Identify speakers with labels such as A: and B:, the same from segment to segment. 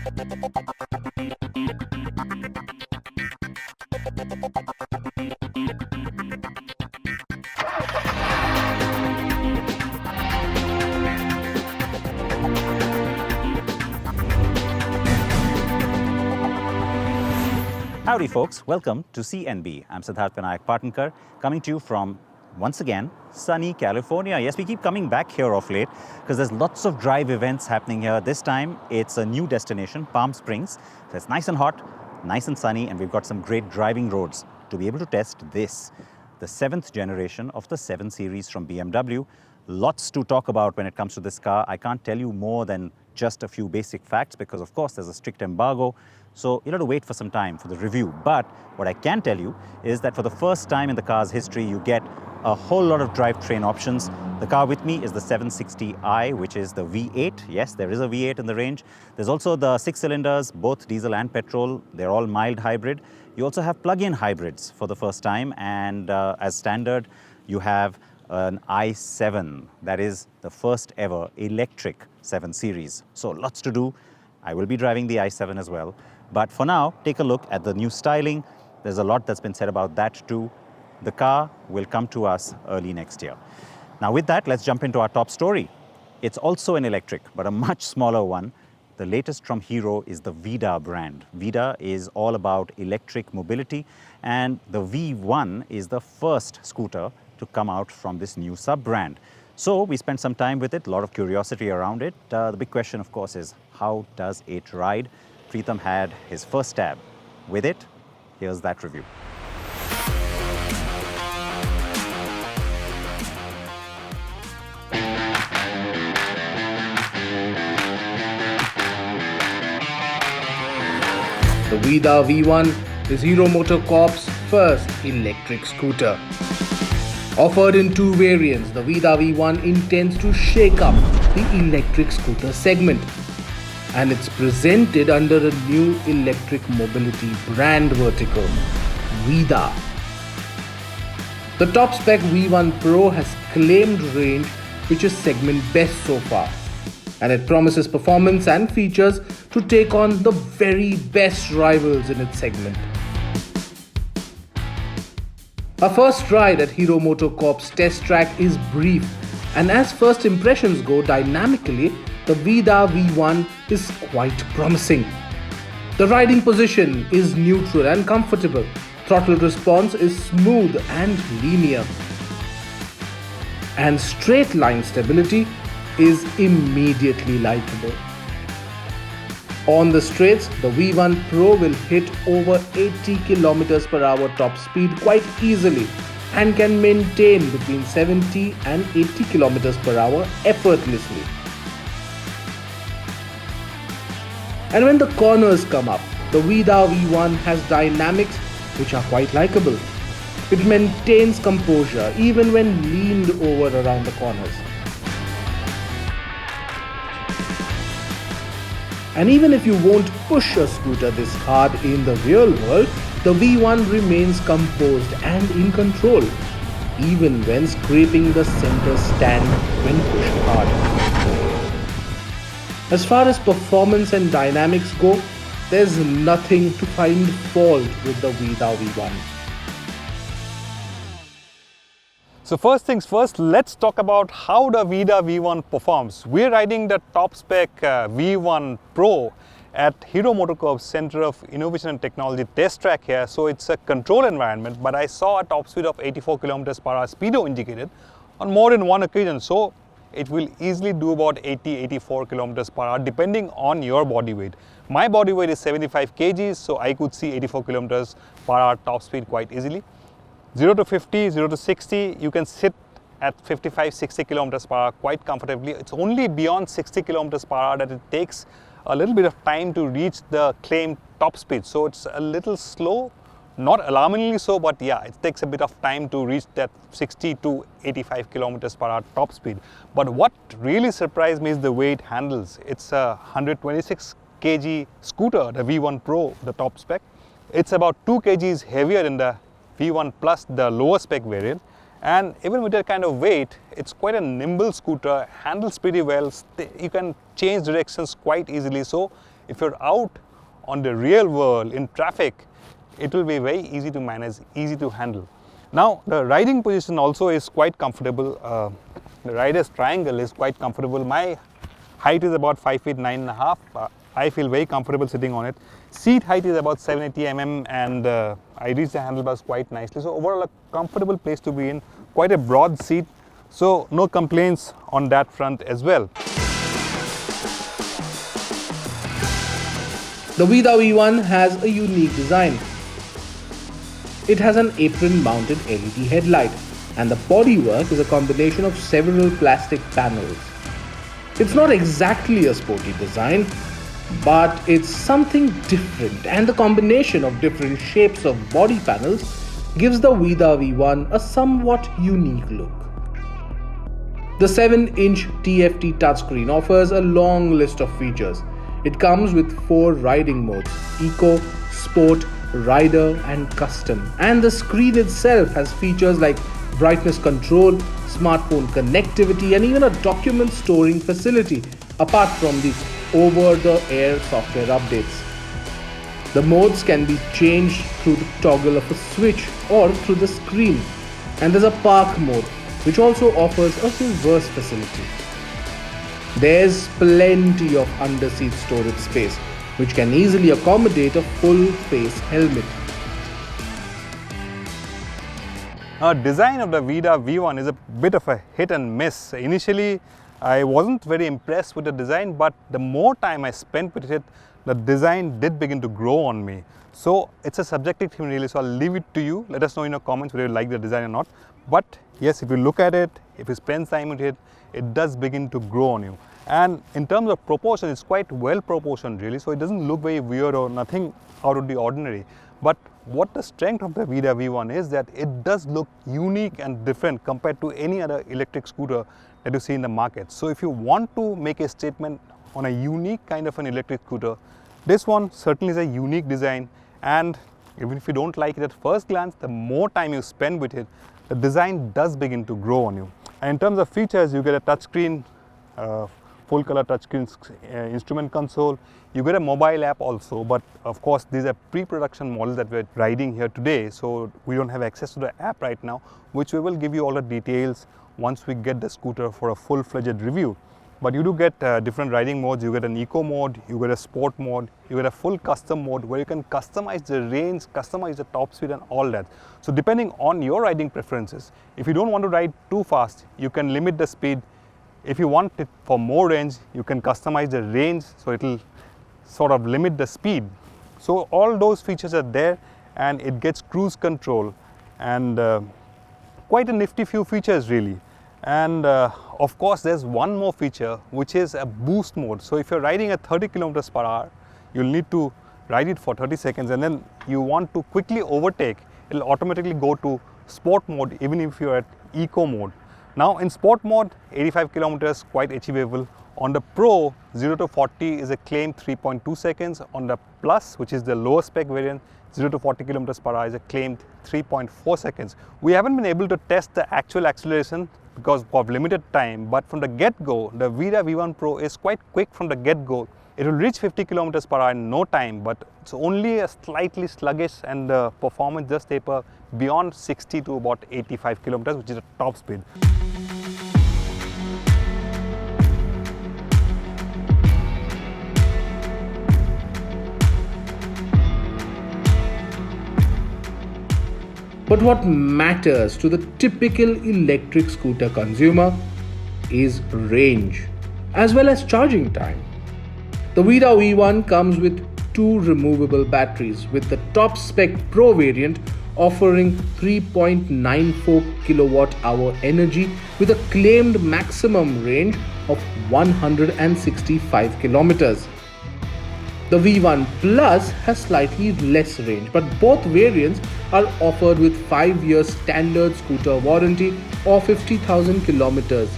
A: Howdy folks, welcome to CNB. I'm Siddharth Vinayak Patankar, coming to you from, once again, sunny California. Yes, we keep coming back here of late because there's lots of drive events happening here. This time, it's a new destination, Palm Springs. So it's nice and hot, nice and sunny, and we've got some great driving roads to be able to test this, the 7th generation of the 7 Series from BMW. Lots to talk about when it comes to this car. I can't tell you more than just a few basic facts because, of course, there's a strict embargo. So you'll have to wait for some time for the review. But what I can tell you is that for the first time in the car's history, you get a whole lot of drivetrain options. The car with me is the 760i, which is the V8. Yes, there is a V8 in the range. There's also the 6 cylinders, both diesel and petrol. They're all mild hybrid. You also have plug-in hybrids for the first time. And as standard, you have an i7. That is the first ever electric 7 Series. So lots to do. I will be driving the i7 as well. But for now, take a look at the new styling. There's a lot that's been said about that too. The car will come to us early next year. Now with that, let's jump into our top story. It's also an electric, but a much smaller one. The latest from Hero is the Vida brand. Vida is all about electric mobility, and the V1 is the first scooter to come out from this new sub-brand. So we spent some time with it, a lot of curiosity around it. The big question, of course, is how does it ride? Preetham had his first stab with it. Here's that review.
B: The Vida V1 is Hero MotoCorp's first electric scooter. Offered in 2 variants, the Vida V1 intends to shake up the electric scooter segment, and it's presented under a new electric mobility brand vertical, Vida. The top spec V1 Pro has claimed range which is segment best so far, and it promises performance and features to take on the very best rivals in its segment. Our first ride at Hero MotoCorp's test track is brief, and as first impressions go, dynamically, the Vida V1 is quite promising. The riding position is neutral and comfortable. Throttle response is smooth and linear. And straight line stability is immediately likable. On the straights, the V1 Pro will hit over 80 km per hour top speed quite easily and can maintain between 70 and 80 km per hour effortlessly. And when the corners come up, the Vida V1 has dynamics which are quite likable. It maintains composure even when leaned over around the corners. And even if you won't push a scooter this hard in the real world, the V1 remains composed and in control, even when scraping the center stand when pushed hard. As far as performance and dynamics go, there's nothing to find fault with the Vida V1.
C: So first things first, let's talk about how the Vida V1 performs. We're riding the top spec V1 Pro at Hero MotoCorp's Center of Innovation and Technology test track here. So it's a control environment, but I saw a top speed of 84 km per hour speedo indicated on more than one occasion. So it will easily do about 80-84 km per hour depending on your body weight. My body weight is 75 kgs, so I could see 84 km per hour top speed quite easily. 0 to 50, 0 to 60, you can sit at 55-60 km per hour quite comfortably. It's only beyond 60 km per hour that it takes a little bit of time to reach the claimed top speed. So it's a little slow, not alarmingly so, but yeah, it takes a bit of time to reach that 60 to 85 km per hour top speed. But what really surprised me is the way it handles. It's a 126 kg scooter, the V1 Pro, the top spec. It's about 2 kgs heavier than the V1 Plus, the lower spec variant, and even with that kind of weight, it's quite a nimble scooter, handles pretty well, you can change directions quite easily, so if you're out on the real world in traffic, it will be very easy to manage, easy to handle. Now the riding position also is quite comfortable. The rider's triangle is quite comfortable. My height is about 5 feet 9.5. I feel very comfortable sitting on it. Seat height is about 780 mm and I reach the handlebars quite nicely. So overall a comfortable place to be in, quite a broad seat. So no complaints on that front as well.
B: The Vida V1 has a unique design. It has an apron-mounted LED headlight, and the bodywork is a combination of several plastic panels. It's not exactly a sporty design, but it's something different, and the combination of different shapes of body panels gives the Vida V1 a somewhat unique look. The 7-inch TFT touchscreen offers a long list of features. It comes with 4 riding modes: Eco, Sport, Rider and Custom. And the screen itself has features like brightness control, smartphone connectivity and even a document storing facility, apart from the over-the-air software updates. The modes can be changed through the toggle of a switch or through the screen. And there's a park mode, which also offers a reverse facility. There's plenty of under-seat storage space, which can easily accommodate a full-face helmet.
C: Design of the Vida V1 is a bit of a hit and miss. Initially, I wasn't very impressed with the design, but the more time I spent with it, the design did begin to grow on me. So it's a subjective thing really, so I'll leave it to you. Let us know in your comments whether you like the design or not. But yes, if you look at it, if you spend time with it, it does begin to grow on you. And in terms of proportion, it's quite well proportioned really, so it doesn't look very weird or nothing out of the ordinary. But what the strength of the Vida V1 is that it does look unique and different compared to any other electric scooter that you see in the market. So if you want to make a statement on a unique kind of an electric scooter, this one certainly is a unique design, and even if you don't like it at first glance, the more time you spend with it, the design does begin to grow on you. And in terms of features, you get a touchscreen, full color touchscreen instrument console. You get a mobile app also, but of course these are pre-production models that we're riding here today, so we don't have access to the app right now, which we will give you all the details once we get the scooter for a full-fledged review. But you do get different riding modes. You get an eco mode, you get a sport mode, you get a full custom mode where you can customize the range, customize the top speed and all that. So depending on your riding preferences, if you don't want to ride too fast, you can limit the speed. If you want it for more range, you can customize the range, so it will sort of limit the speed. So all those features are there, and it gets cruise control and quite a nifty few features really. And of course there's one more feature, which is a boost mode. So if you're riding at 30 kilometers per hour, you'll need to ride it for 30 seconds and then you want to quickly overtake, it'll automatically go to sport mode even if you're at eco mode. Now in sport mode, 85 kilometers, quite achievable. On the Pro, 0 to 40 is a claimed 3.2 seconds. On the Plus, which is the lower spec variant, 0 to 40 kilometers per hour is a claimed 3.4 seconds. We haven't been able to test the actual acceleration because of limited time, but from the get-go, the Vida V1 Pro is quite quick from the get-go. It will reach 50 kilometers per hour in no time, but it's only a slightly sluggish and the performance just taper beyond 60 to about 85 kilometers, which is the top speed.
B: But what matters to the typical electric scooter consumer is range, as well as charging time. The Vida V1 comes with 2 removable batteries, with the top spec Pro variant offering 3.94 kilowatt-hour energy with a claimed maximum range of 165 kilometers. The V1 Plus has slightly less range, but both variants are offered with 5-year standard scooter warranty or 50,000 kilometers.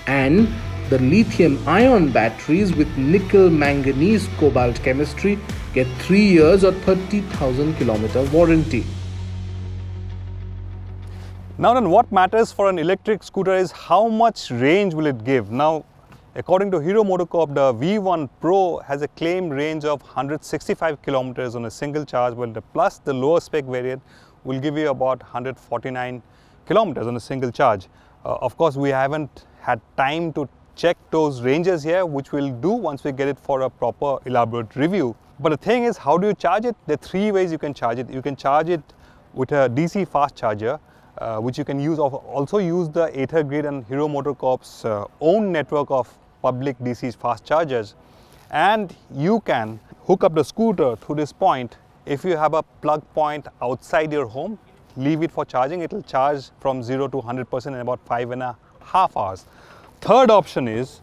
B: And the lithium-ion batteries with nickel-manganese cobalt chemistry get 3 years or 30,000 kilometer warranty.
C: Now then, what matters for an electric scooter is how much range will it give. Now, According to Hero MotoCorp, the V1 Pro has a claimed range of 165 kilometers on a single charge, while plus the lower spec variant will give you about 149 kilometers on a single charge. Of course, we haven't had time to check those ranges here, which we'll do once we get it for a proper elaborate review. But the thing is, how do you charge it? There are three ways you can charge it. You can charge it with a DC fast charger, which you can also use the Ather Grid and Hero MotoCorp's own network of public DC fast chargers. And you can hook up the scooter to this point. If you have a plug point outside your home, leave it for charging. It will charge from 0 to 100% in about 5.5 hours. Third option is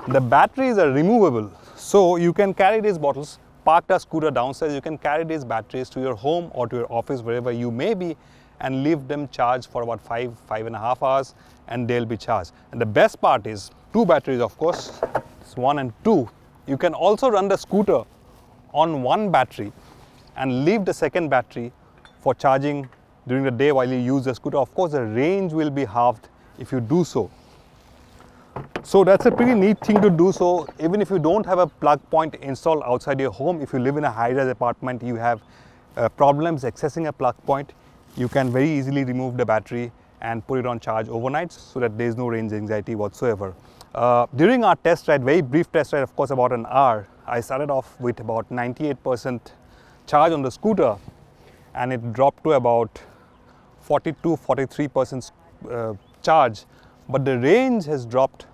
C: the batteries are removable. So you can carry these bottles, park the scooter downstairs, you can carry these batteries to your home or to your office, wherever you may be, and leave them charged for about 5.5 hours, and they'll be charged. And the best part is, two batteries of course, it's 1 and 2. You can also run the scooter on one battery and leave the second battery for charging during the day while you use the scooter. Of course, the range will be halved if you do so. So that's a pretty neat thing to do. So even if you don't have a plug point installed outside your home, if you live in a high-rise apartment, you have problems accessing a plug point, you can very easily remove the battery and put it on charge overnight so that there is no range anxiety whatsoever. During our test ride, very brief test ride, of course about an hour, I started off with about 98% charge on the scooter, and it dropped to about 42-43% charge. But the range has dropped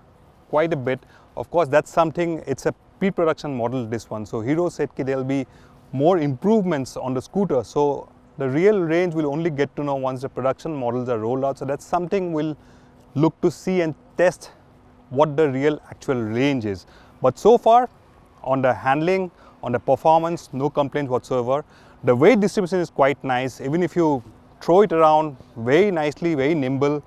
C: quite a bit. Of course, that's something, it's a pre-production model, this one. So Hero said there will be more improvements on the scooter. So the real range will only get to know once the production models are rolled out. So that's something we'll look to see and test what the real actual range is. But so far, on the handling, on the performance, no complaints whatsoever. The weight distribution is quite nice. Even if you throw it around very nicely, very nimble.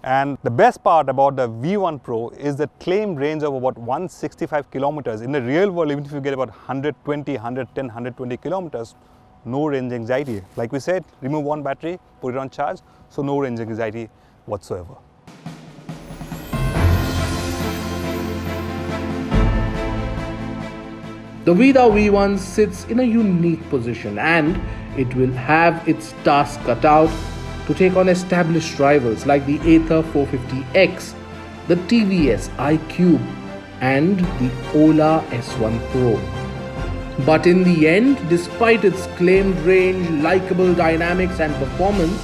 C: And the best part about the V1 Pro is the claimed range of about 165 kilometers. In the real world, even if you get about 120, 110, 120 kilometers, no range anxiety. Like we said, remove one battery, put it on charge, so no range anxiety whatsoever.
B: The Vida V1 sits in a unique position, and it will have its task cut out to take on established rivals like the Ather 450X, the TVS iQube, and the Ola S1 Pro. But in the end, despite its claimed range, likable dynamics and performance,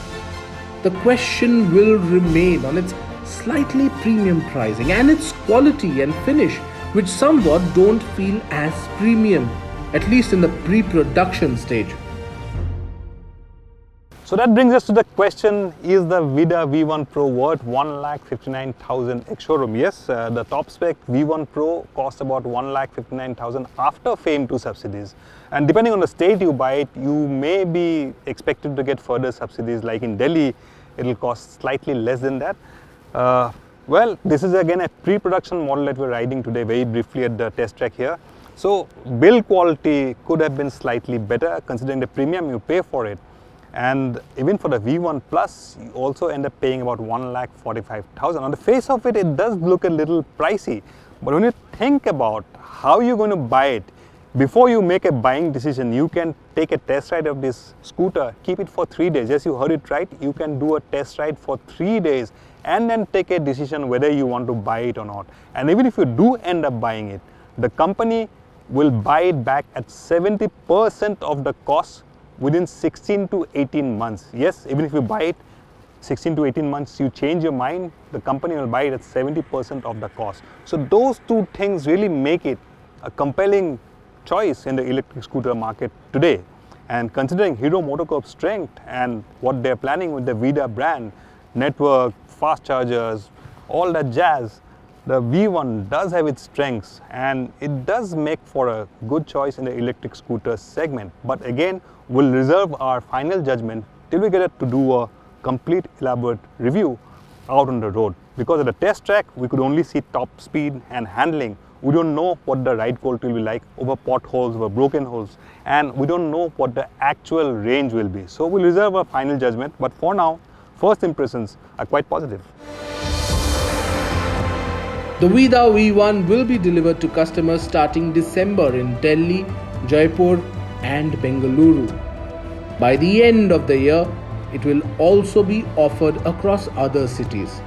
B: the question will remain on its slightly premium pricing and its quality and finish, which somewhat don't feel as premium, at least in the pre-production stage.
C: So that brings us to the question, is the Vida V1 Pro worth 1,59,000 ex-showroom? Yes, the top spec V1 Pro costs about 1,59,000 after FAME 2 subsidies. And depending on the state you buy it, you may be expected to get further subsidies. Like in Delhi, it will cost slightly less than that. Well, this is again a pre-production model that we're riding today very briefly at the test track here. So build quality could have been slightly better considering the premium you pay for it. And even for the V1 Plus, you also end up paying about 1,45,000. On the face of it, it does look a little pricey. But when you think about how you're going to buy it, before you make a buying decision, you can take a test ride of this scooter, keep it for 3 days. Yes, you heard it right. You can do a test ride for 3 days and then take a decision whether you want to buy it or not. And even if you do end up buying it, the company will buy it back at 70% of the cost within 16 to 18 months. Yes, even if you buy it 16 to 18 months, you change your mind, the company will buy it at 70% of the cost. So those two things really make it a compelling choice in the electric scooter market today. And considering Hero MotoCorp's strength and what they're planning with the Vida brand, network, fast chargers, all that jazz, the V1 does have its strengths and it does make for a good choice in the electric scooter segment. But again, we'll reserve our final judgment till we get to do a complete elaborate review out on the road. Because at the test track, we could only see top speed and handling. We don't know what the ride quality will be like over potholes, over broken holes, and we don't know what the actual range will be. So we'll reserve a final judgment, but for now, first impressions are quite positive.
B: The Vida V1 will be delivered to customers starting December in Delhi, Jaipur and Bengaluru. By the end of the year, it will also be offered across other cities.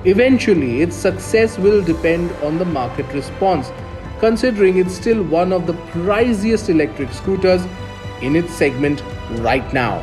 B: Eventually, its success will depend on the market response, considering it's still one of the priciest electric scooters in its segment right now.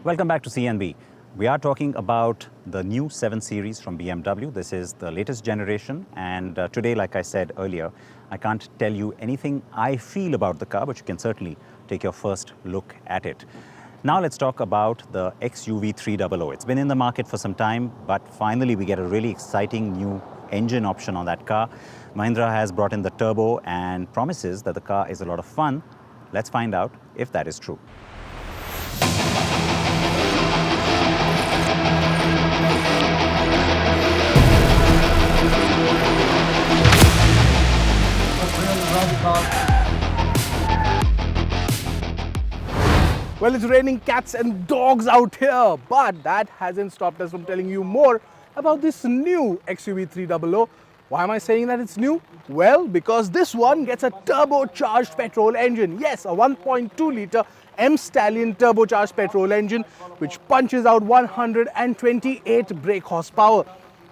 A: Welcome back to CNB. We are talking about the new 7 Series from BMW. This is the latest generation, and today, like I said earlier, I can't tell you anything I feel about the car, but you can certainly take your first look at it. Now let's talk about the XUV300. It's been in the market for some time, but finally we get a really exciting new engine option on that car. Mahindra has brought in the turbo and promises that the car is a lot of fun. Let's find out if that is true.
D: Well, it's raining cats and dogs out here, but that hasn't stopped us from telling you more about this new XUV300. Why am I saying that it's new? Well, because this one gets a turbocharged petrol engine. Yes, a 1.2 litre mStallion turbocharged petrol engine which punches out 128 brake horsepower.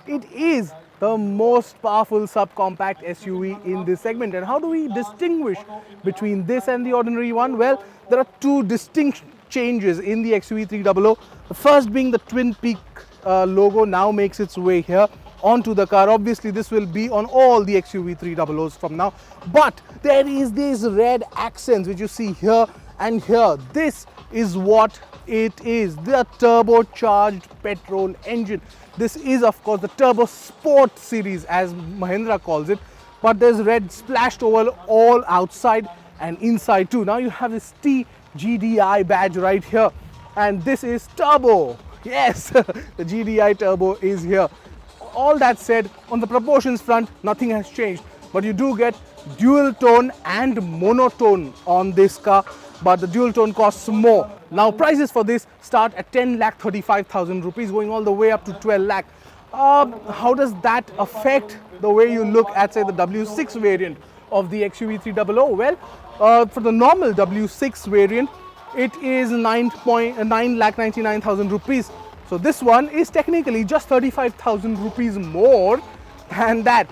D: It is the most powerful subcompact SUV in this segment. And how do we distinguish between this and the ordinary one? Well, there are two distinct changes in the XUV300. The first being the twin peak logo now makes its way here onto the car. Obviously, this will be on all the XUV300s from now. But there is these red accents which you see here and here. This is what it is, the turbocharged petrol engine. This is, of course, the TurboSport series, as Mahindra calls it, but there's red splashed over all outside and inside too. Now you have this TGDI badge right here, and this is turbo. Yes, the GDI turbo is here. All that said, on the proportions front, nothing has changed, but you do get dual tone and monotone on this car, but the dual tone costs more. Now prices for this start at 10,35,000 rupees, going all the way up to 12 lakh. How does that affect the way you look at, say, the W6 variant of the XUV300? Well, for the normal W6 variant, it is 9,99,000 rupees. So this one is technically just 35,000 rupees more than that,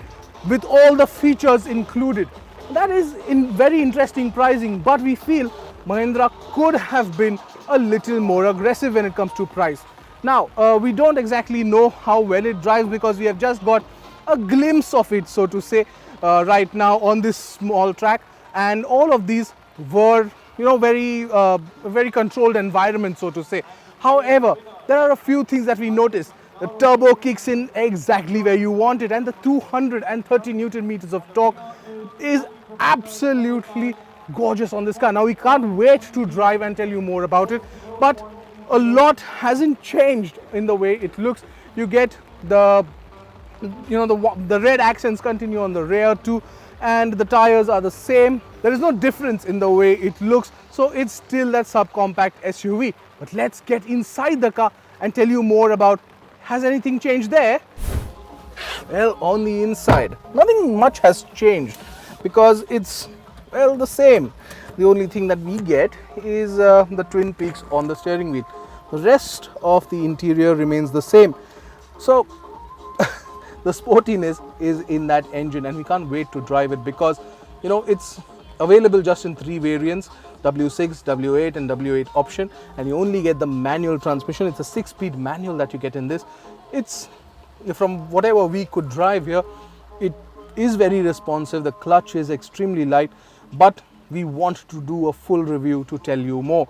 D: with all the features included. That is very interesting pricing, but we feel Mahindra could have been a little more aggressive when it comes to price. Now, we don't exactly know how well it drives because we have just got a glimpse of it, so to say, right now on this small track, and all of these were, very controlled environment, so to say. However, there are a few things that we noticed. The turbo kicks in exactly where you want it, and the 230 Newton meters of torque is absolutely gorgeous on this car. Now we can't wait to drive and tell you more about it, but a lot hasn't changed in the way it looks. You get the red accents continue on the rear too, and the tires are the same. There is no difference in the way it looks, so it's still that subcompact SUV. But let's get inside the car and tell you more about, has anything changed there? Well, on the inside, nothing much has changed because it's, well, the same. The only thing that we get is the twin peaks on the steering wheel. The rest of the interior remains the same. So the sportiness is in that engine, and we can't wait to drive it because, it's available just in 3 variants, W6, W8 and W8 option, and you only get the manual transmission. It's a 6-speed manual that you get in this. It's, from whatever we could drive here, it is very responsive. The clutch is extremely light, but we want to do a full review to tell you more.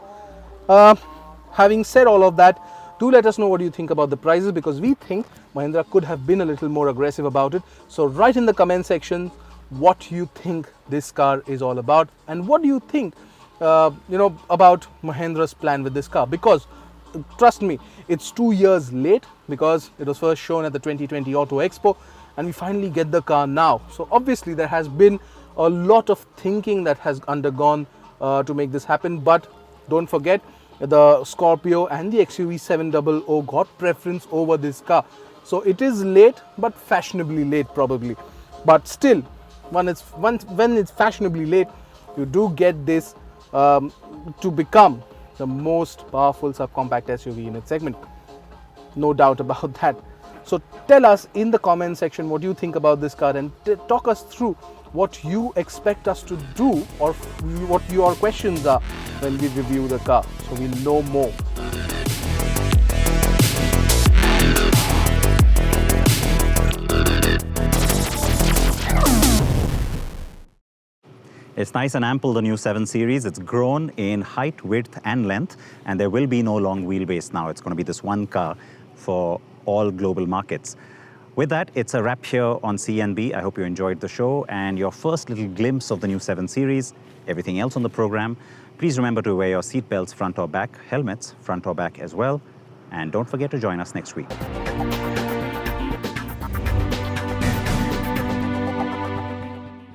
D: Having said all of that, do let us know what you think about the prices, because we think Mahindra could have been a little more aggressive about it. So write in the comment section what you think this car is all about, and what do you think about Mahindra's plan with this car, because trust me, it's 2 years late because it was first shown at the 2020 Auto Expo and we finally get the car now. So obviously there has been a lot of thinking that has undergone to make this happen, but don't forget the Scorpio and the XUV700 got preference over this car. So it is late, but fashionably late probably. But still, when it's fashionably late, you do get this to become the most powerful subcompact SUV in its segment. No doubt about that. So tell us in the comment section what you think about this car and talk us through what you expect us to do or what your questions are when we review the car, so we'll know more.
A: It's nice and ample, the new 7 Series. It's grown in height, width and length, and there will be no long wheelbase now. It's going to be this one car for all global markets. With that, it's a wrap here on CNB. I hope you enjoyed the show and your first little glimpse of the new 7 Series. Everything else on the program. Please remember to wear your seatbelts front or back, helmets front or back as well. And don't forget to join us next week.